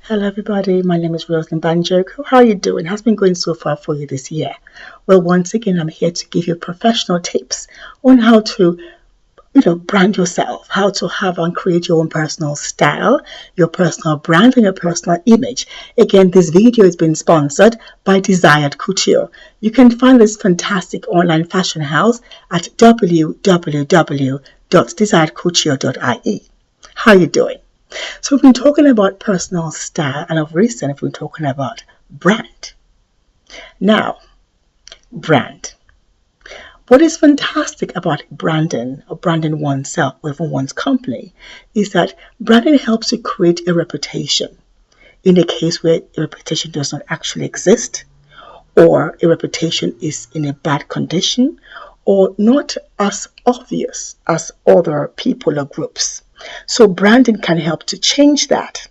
Hello everybody, my name is Roseline Banjoko. How are you doing? How's been going so far for you this year? Well, once again, I'm here to give you professional tips on how to, brand yourself, how to have and create your own personal style, your personal brand, and your personal image. Again, this video is being sponsored by Desired Couture. You can find this fantastic online fashion house at www.desiredcouture.ie. How are you doing? So we've been talking about personal style, and of recent we've been talking about brand. Now, brand. What is fantastic about branding or branding oneself or even one's company is that branding helps you create a reputation. In a case where a reputation does not actually exist, or a reputation is in a bad condition, or not as obvious as other people or groups. So branding can help to change that.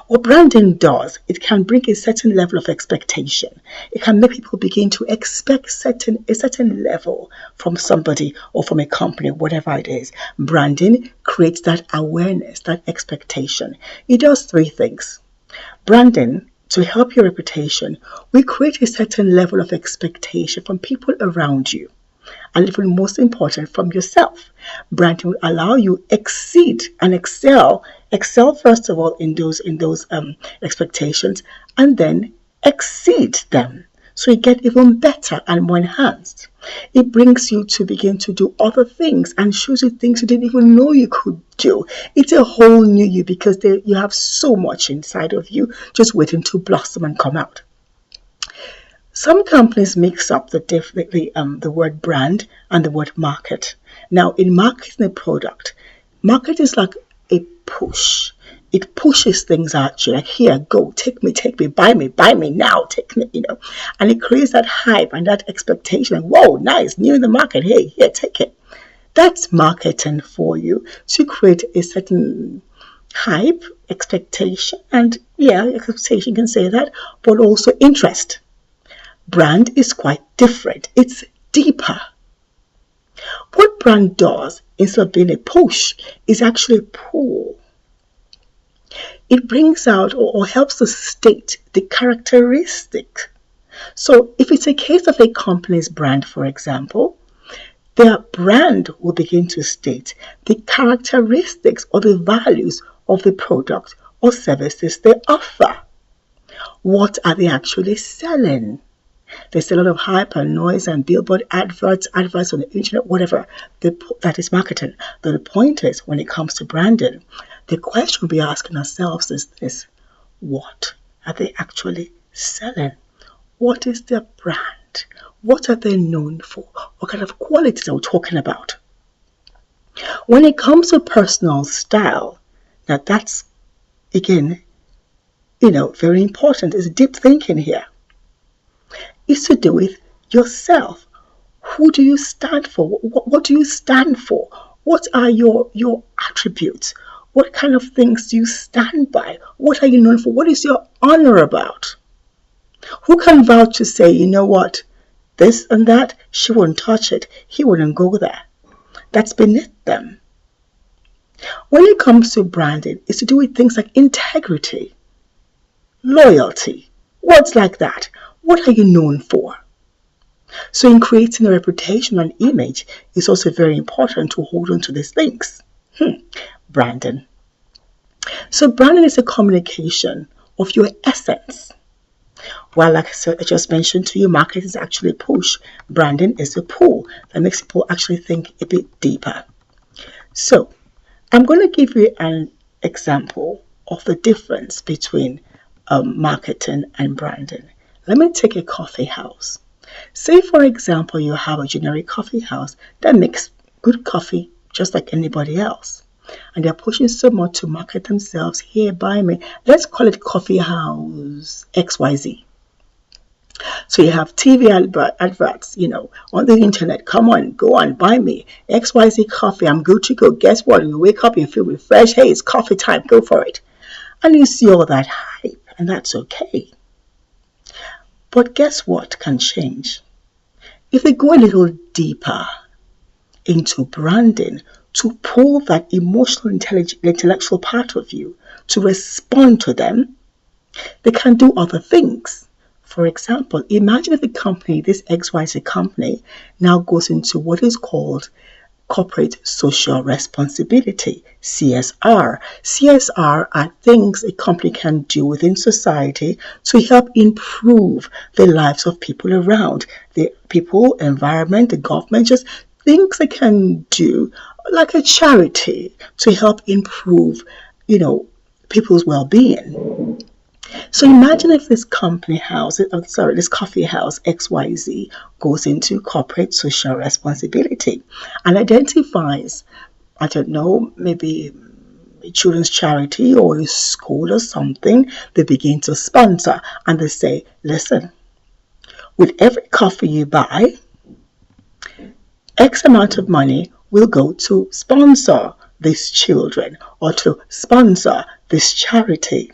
What branding does, it can bring a certain level of expectation. It can make people begin to expect a certain level from somebody or from a company, whatever it is. Branding creates that awareness, that expectation. It does three things. Branding, to help your reputation, will create a certain level of expectation from people around you. And even most important, from yourself. Branding will allow you exceed and excel first of all in those expectations, and then exceed them, so you get even better and more enhanced. It brings you to begin to do other things and shows you things you didn't even know you could do. It's a whole new you, because you have so much inside of you just waiting to blossom and come out. Some companies mix up the word brand and the word market. Now, in marketing a product, market is like a push. It pushes things at you, like, here, go, take me, buy me now, take me, and it creates that hype and that expectation. Like, whoa, nice, new in the market, hey, here, take it. That's marketing for you, to create a certain hype, expectation, and expectation, you can say that, but also interest. Brand is quite different. It's deeper. What brand does, instead of being a push, is actually a pull. It brings out or helps to state the characteristic. So if it's a case of a company's brand, for example, their brand will begin to state the characteristics or the values of the product or services they offer. What are they actually selling? There's a lot of hype and noise and billboard adverts on the internet, whatever. That is marketing. But the point is, when it comes to branding, the question we'll be asking ourselves is this: what are they actually selling? What is their brand? What are they known for? What kind of qualities are we talking about? When it comes to personal style, now that's, again, very important. It's deep thinking here. It's to do with yourself. Who do you stand for? What do you stand for? What are your attributes? What kind of things do you stand by? What are you known for? What is your honor about? Who can vouch to say, you know what, this and that, she wouldn't touch it, he wouldn't go there? That's beneath them. When it comes to branding, it's to do with things like integrity, loyalty, words like that. What are you known for? So in creating a reputation and image, it's also very important to hold on to these things. Branding. So branding is a communication of your essence. Well, like I just mentioned to you, marketing is actually a push. Branding is a pull that makes people actually think a bit deeper. So I'm going to give you an example of the difference between marketing and branding. Let me take a coffee house. Say, for example, you have a generic coffee house that makes good coffee just like anybody else. And they're pushing so much to market themselves. Here, buy me. Let's call it Coffee House XYZ. So you have TV adverts, on the internet. Come on, go on, buy me. XYZ coffee, I'm good to go. Guess what? You wake up, you feel refreshed. Hey, it's coffee time. Go for it. And you see all that hype, and that's okay. But guess what can change? If we go a little deeper into branding, to pull that emotional, intellectual part of you, to respond to them, they can do other things. For example, imagine if a company, this XYZ company, now goes into what is called corporate social responsibility, CSR. CSR are things a company can do within society to help improve the lives of people around, the people, environment, the government, just things they can do like a charity to help improve, people's well-being. So imagine if this this coffee house XYZ goes into corporate social responsibility and identifies, I don't know, maybe a children's charity or a school or something. They begin to sponsor and they say, listen, with every coffee you buy, X amount of money will go to sponsor these children or to sponsor this charity.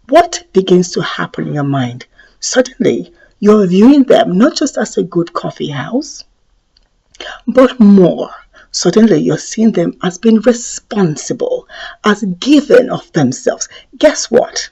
What begins to happen in your mind? Suddenly, you're viewing them not just as a good coffee house, but more. Suddenly, you're seeing them as being responsible, as giving of themselves. Guess what?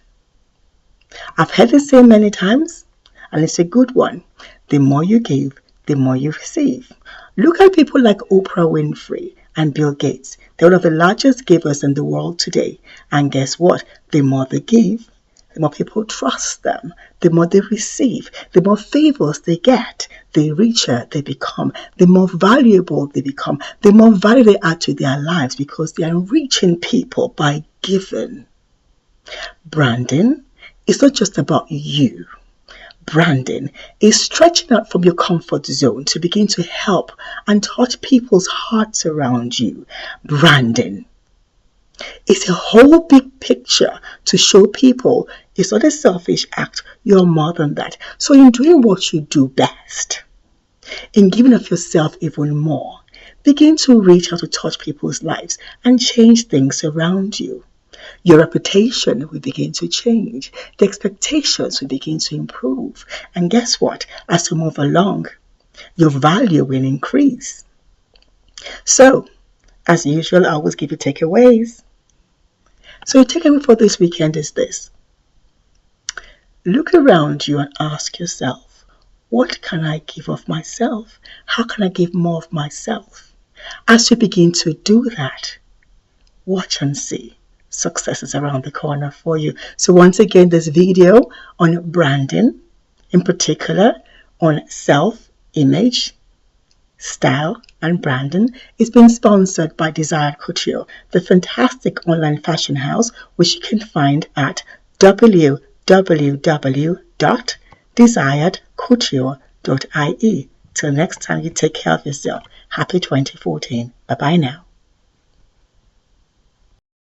I've heard it say many times, and it's a good one. The more you give, the more you receive. Look at people like Oprah Winfrey and Bill Gates. They're one of the largest givers in the world today. And guess what? The more they give, the more people trust them, the more they receive, the more favors they get, the richer they become, the more valuable they become, the more value they add to their lives because they are reaching people by giving. Branding is not just about you. Branding is stretching out from your comfort zone to begin to help and touch people's hearts around you. Branding it's a whole big picture to show people it's not a selfish act. You're more than that. So in doing what you do best, in giving of yourself even more, begin to reach out to touch people's lives and change things around you. Your reputation will begin to change. The expectations will begin to improve. And guess what? As you move along, your value will increase. So, as usual, I always give you takeaways. So your takeaway for this weekend is this. Look around you and ask yourself, what can I give of myself? How can I give more of myself? As you begin to do that, watch and see. Success is around the corner for you. So once again, this video on branding, in particular on self-image, style and branding, is being sponsored by Desired Couture, the fantastic online fashion house, which you can find at www.desiredcouture.ie. Till next time, you take care of yourself. Happy 2014. Bye-bye now.